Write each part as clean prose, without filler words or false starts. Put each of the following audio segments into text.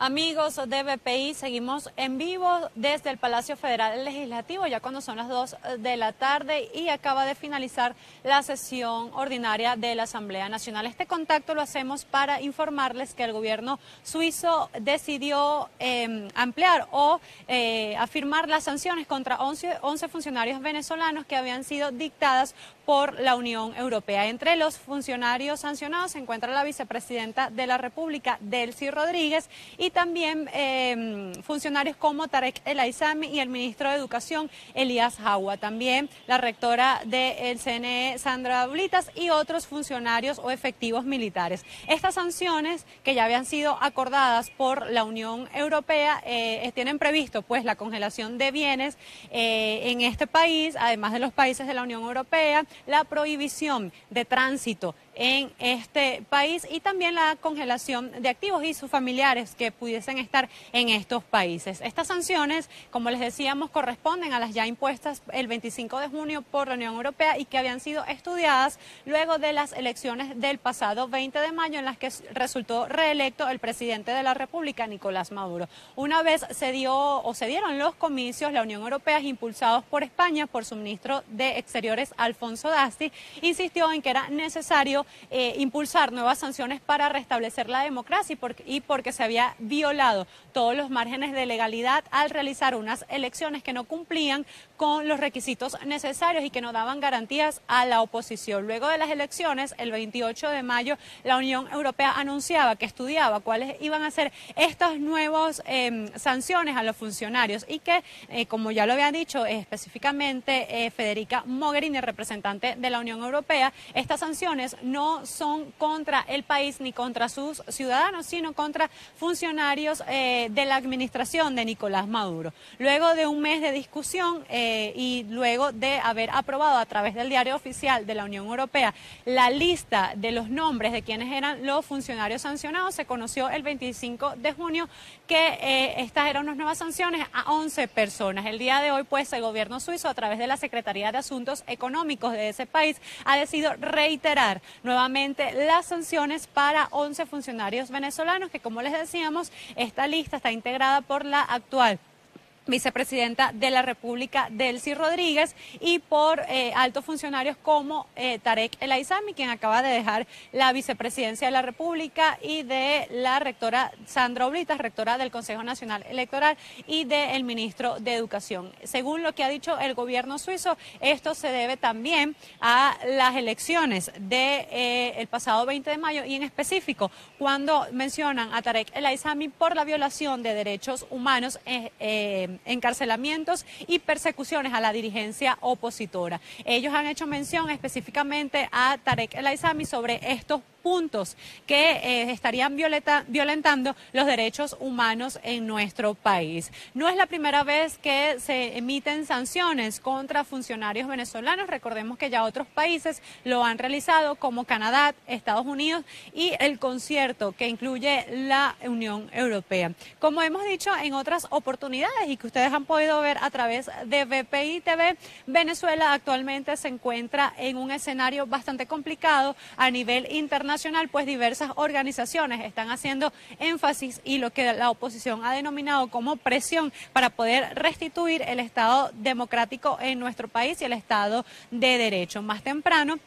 Amigos de BPI, seguimos en vivo desde el Palacio Federal Legislativo, ya cuando son las 2 de la tarde y acaba de finalizar la sesión ordinaria de la Asamblea Nacional. Este contacto lo hacemos para informarles que el gobierno suizo decidió ampliar o afirmar las sanciones contra 11 funcionarios venezolanos que habían sido dictadas por la Unión Europea. Entre los funcionarios sancionados se encuentra la vicepresidenta de la República, Delcy Rodríguez, y también funcionarios como Tarek El Aissami y el ministro de Educación, Elías Jagua. También la rectora del CNE, Sandra Oblitas, y otros funcionarios o efectivos militares. Estas sanciones, que ya habían sido acordadas por la Unión Europea, tienen previsto pues la congelación de bienes en este país, además de los países de la Unión Europea, la prohibición de tránsito en este país y también la congelación de activos y sus familiares que pudiesen estar en estos países. Estas sanciones, como les decíamos, corresponden a las ya impuestas el 25 de junio por la Unión Europea y que habían sido estudiadas luego de las elecciones del pasado 20 de mayo en las que resultó reelecto el presidente de la República, Nicolás Maduro. Una vez se dieron los comicios, la Unión Europea, impulsados por España, por su ministro de Exteriores, Alfonso Dasti, insistió en que era necesario impulsar nuevas sanciones para restablecer la democracia y porque se había violado todos los márgenes de legalidad al realizar unas elecciones que no cumplían con los requisitos necesarios y que no daban garantías a la oposición. Luego de las elecciones, el 28 de mayo, la Unión Europea anunciaba que estudiaba cuáles iban a ser estas nuevas sanciones a los funcionarios y que, como ya lo había dicho específicamente Federica Mogherini, representante de la Unión Europea, estas sanciones no son contra el país ni contra sus ciudadanos, sino contra funcionarios de la administración de Nicolás Maduro. Luego de un mes de discusión y luego de haber aprobado a través del Diario Oficial de la Unión Europea la lista de los nombres de quienes eran los funcionarios sancionados, se conoció el 25 de junio que estas eran unas nuevas sanciones a 11 personas. El día de hoy, pues, el gobierno suizo, a través de la Secretaría de Asuntos Económicos de ese país, ha decidido reiterar nuevamente las sanciones para 11 funcionarios venezolanos que, como les decíamos, esta lista está integrada por la actual vicepresidenta de la República, Delcy Rodríguez, y por altos funcionarios como Tarek El Aissami, quien acaba de dejar la vicepresidencia de la República, y de la rectora Sandra Oblitas, rectora del Consejo Nacional Electoral, y del ministro de Educación. Según lo que ha dicho el gobierno suizo, esto se debe también a las elecciones del pasado 20 de mayo y en específico cuando mencionan a Tarek El Aissami por la violación de derechos humanos, encarcelamientos y persecuciones a la dirigencia opositora. Ellos han hecho mención específicamente a Tarek El Aissami sobre estos puntos que estarían violentando los derechos humanos en nuestro país. No es la primera vez que se emiten sanciones contra funcionarios venezolanos. Recordemos que ya otros países lo han realizado, como Canadá, Estados Unidos y el concierto que incluye la Unión Europea. Como hemos dicho en otras oportunidades y que ustedes han podido ver a través de BPI TV, Venezuela actualmente se encuentra en un escenario bastante complicado a nivel internacional, pues diversas organizaciones están haciendo énfasis y lo que la oposición ha denominado como presión para poder restituir el Estado democrático en nuestro país y el Estado de Derecho. Más temprano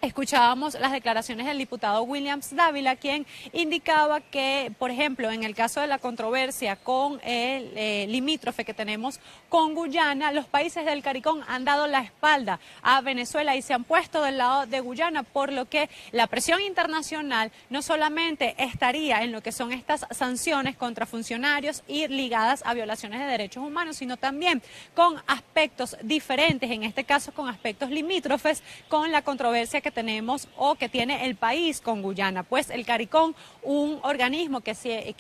escuchábamos las declaraciones del diputado Williams Dávila, quien indicaba que, por ejemplo, en el caso de la controversia con el limítrofe que tenemos con Guyana, los países del CARICOM han dado la espalda a Venezuela y se han puesto del lado de Guyana, por lo que la presión internacional no solamente estaría en lo que son estas sanciones contra funcionarios y ligadas a violaciones de derechos humanos, sino también con aspectos diferentes, en este caso con aspectos limítrofes, con la controversia que tenemos o que tiene el país con Guyana, pues el CARICOM, un organismo que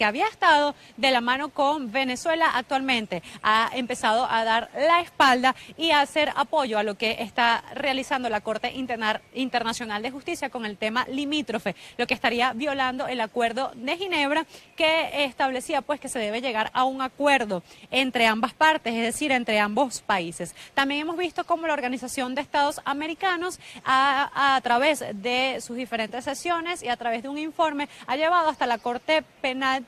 había estado de la mano con Venezuela, actualmente ha empezado a dar la espalda y a hacer apoyo a lo que está realizando la Corte Internacional de Justicia con el tema limítrofe, lo que estaría violando el Acuerdo de Ginebra, que establecía pues que se debe llegar a un acuerdo entre ambas partes, es decir, entre ambos países. También hemos visto cómo la Organización de Estados Americanos a través de sus diferentes sesiones y a través de un informe ha llevado hasta la Corte Penal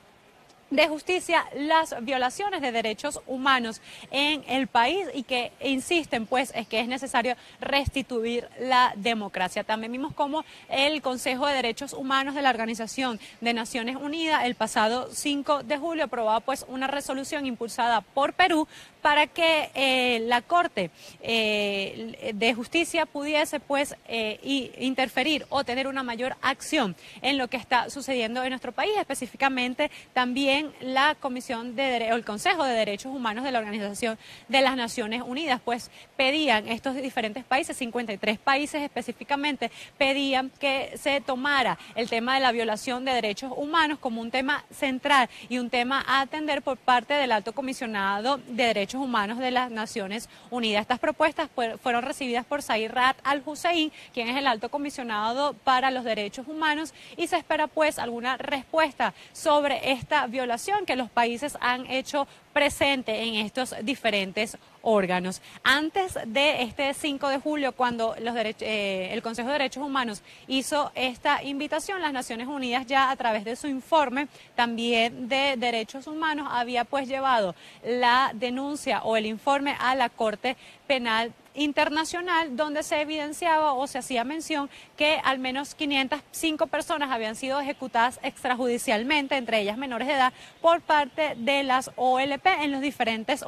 de Justicia las violaciones de derechos humanos en el país y que insisten pues es que es necesario restituir la democracia. También vimos cómo el Consejo de Derechos Humanos de la Organización de Naciones Unidas el pasado 5 de julio aprobaba pues una resolución impulsada por Perú para que la Corte de Justicia pudiese pues interferir o tener una mayor acción en lo que está sucediendo en nuestro país, específicamente también la el Consejo de Derechos Humanos de la Organización de las Naciones Unidas, pues pedían estos diferentes países, 53 países específicamente, pedían que se tomara el tema de la violación de derechos humanos como un tema central y un tema a atender por parte del Alto Comisionado de Derechos Humanos de las Naciones Unidas. Estas propuestas fueron recibidas por Zeid Ra'ad al-Hussein, quien es el Alto Comisionado para los Derechos Humanos, y se espera pues alguna respuesta sobre esta violación que los países han hecho presente en estos diferentes órganos. Antes de este 5 de julio, cuando el Consejo de Derechos Humanos hizo esta invitación, las Naciones Unidas ya a través de su informe también de derechos humanos había pues llevado la denuncia o el informe a la Corte Penal Internacional, donde se evidenciaba o se hacía mención que al menos 505 personas habían sido ejecutadas extrajudicialmente, entre ellas menores de edad, por parte de las OLP en las diferentes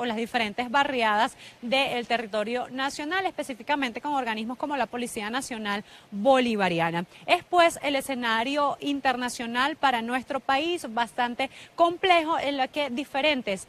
barriadas del territorio nacional, específicamente con organismos como la Policía Nacional Bolivariana. Es pues el escenario internacional para nuestro país bastante complejo, en el que diferentes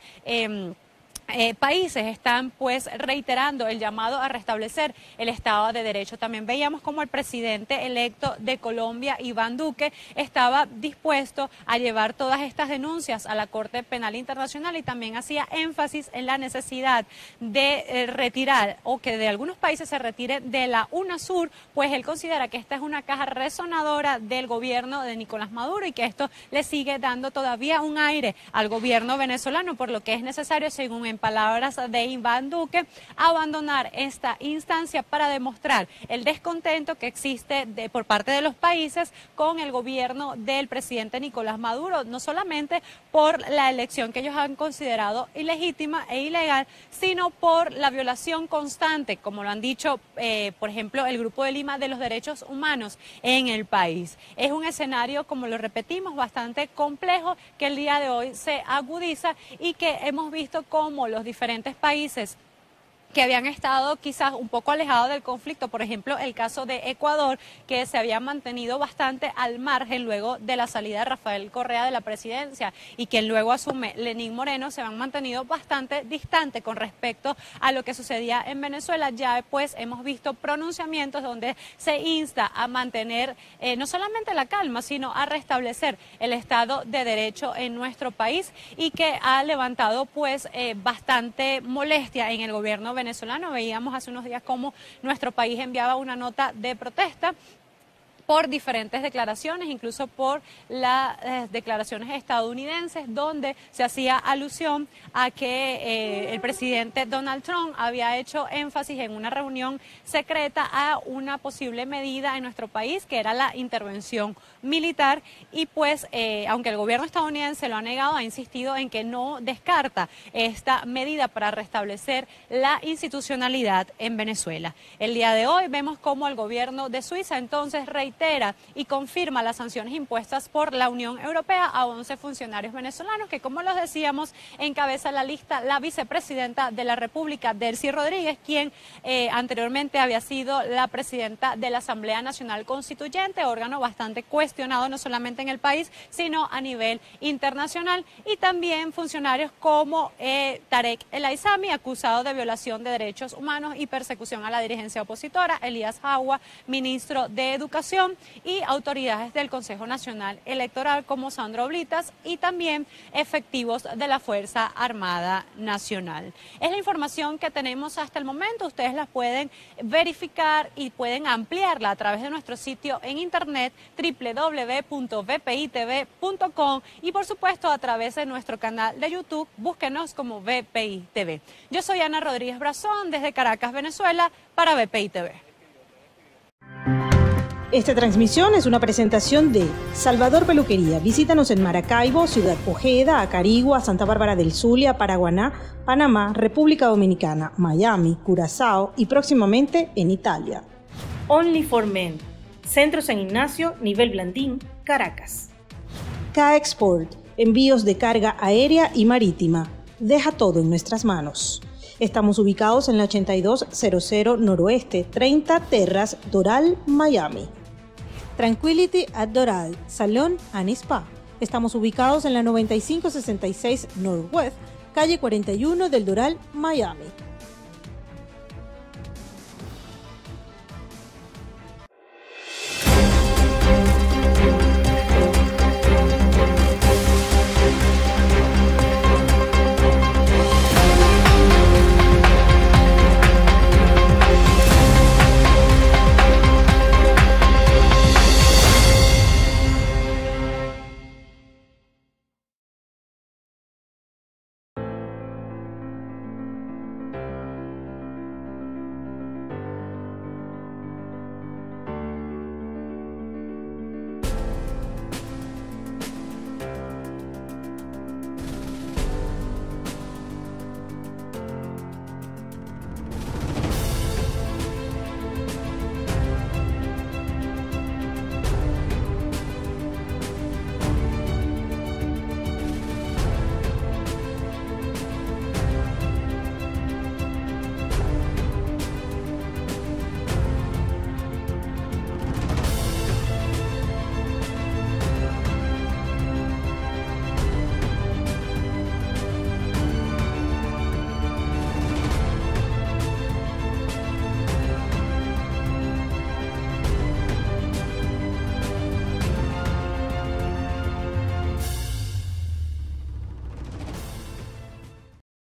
países están pues reiterando el llamado a restablecer el Estado de Derecho. También veíamos como el presidente electo de Colombia, Iván Duque, estaba dispuesto a llevar todas estas denuncias a la Corte Penal Internacional y también hacía énfasis en la necesidad de retirar o que de algunos países se retire de la UNASUR, pues él considera que esta es una caja resonadora del gobierno de Nicolás Maduro y que esto le sigue dando todavía un aire al gobierno venezolano, por lo que es necesario, según en palabras de Iván Duque, abandonar esta instancia para demostrar el descontento que existe por parte de los países con el gobierno del presidente Nicolás Maduro, no solamente por la elección que ellos han considerado ilegítima e ilegal, sino por la violación constante, como lo han dicho, por ejemplo, el Grupo de Lima, de los derechos humanos en el país. Es un escenario, como lo repetimos, bastante complejo, que el día de hoy se agudiza y que hemos visto cómo los diferentes países que habían estado quizás un poco alejados del conflicto, por ejemplo, el caso de Ecuador, que se había mantenido bastante al margen luego de la salida de Rafael Correa de la presidencia y quien luego asume Lenín Moreno, se han mantenido bastante distante con respecto a lo que sucedía en Venezuela. Ya pues hemos visto pronunciamientos donde se insta a mantener no solamente la calma, sino a restablecer el Estado de Derecho en nuestro país y que ha levantado pues bastante molestia en el gobierno venezolano. Veíamos hace unos días cómo nuestro país enviaba una nota de protesta por diferentes declaraciones, incluso por las declaraciones estadounidenses, donde se hacía alusión a que el presidente Donald Trump había hecho énfasis en una reunión secreta a una posible medida en nuestro país, que era la intervención militar, y pues aunque el gobierno estadounidense lo ha negado, ha insistido en que no descarta esta medida para restablecer la institucionalidad en Venezuela. El día de hoy vemos cómo el gobierno de Suiza entonces reitera y confirma las sanciones impuestas por la Unión Europea a 11 funcionarios venezolanos, que, como los decíamos, encabeza la lista la vicepresidenta de la República, Delcy Rodríguez, quien anteriormente había sido la presidenta de la Asamblea Nacional Constituyente, órgano bastante cuestionado no solamente en el país, sino a nivel internacional, y también funcionarios como Tarek El Aissami, acusado de violación de derechos humanos y persecución a la dirigencia opositora, Elías Jagua, ministro de Educación, y autoridades del Consejo Nacional Electoral como Sandro Oblitas y también efectivos de la Fuerza Armada Nacional. Es la información que tenemos hasta el momento. Ustedes la pueden verificar y pueden ampliarla a través de nuestro sitio en internet www.vpitv.com y por supuesto a través de nuestro canal de YouTube. Búsquenos como VPI TV. Yo soy Ana Rodríguez Brazón desde Caracas, Venezuela, para VPI TV. Esta transmisión es una presentación de Salvador Peluquería. Visítanos en Maracaibo, Ciudad Ojeda, Acarigua, Santa Bárbara del Zulia, Paraguaná, Panamá, República Dominicana, Miami, Curazao y próximamente en Italia. Only for Men. Centro San Ignacio, nivel Blandín, Caracas. K-Export. Envíos de carga aérea y marítima. Deja todo en nuestras manos. Estamos ubicados en la 8200 Noroeste, 30 Terras, Doral, Miami. Tranquility at Doral, Salón and Spa. Estamos ubicados en la 9566 Northwest, calle 41 del Doral, Miami.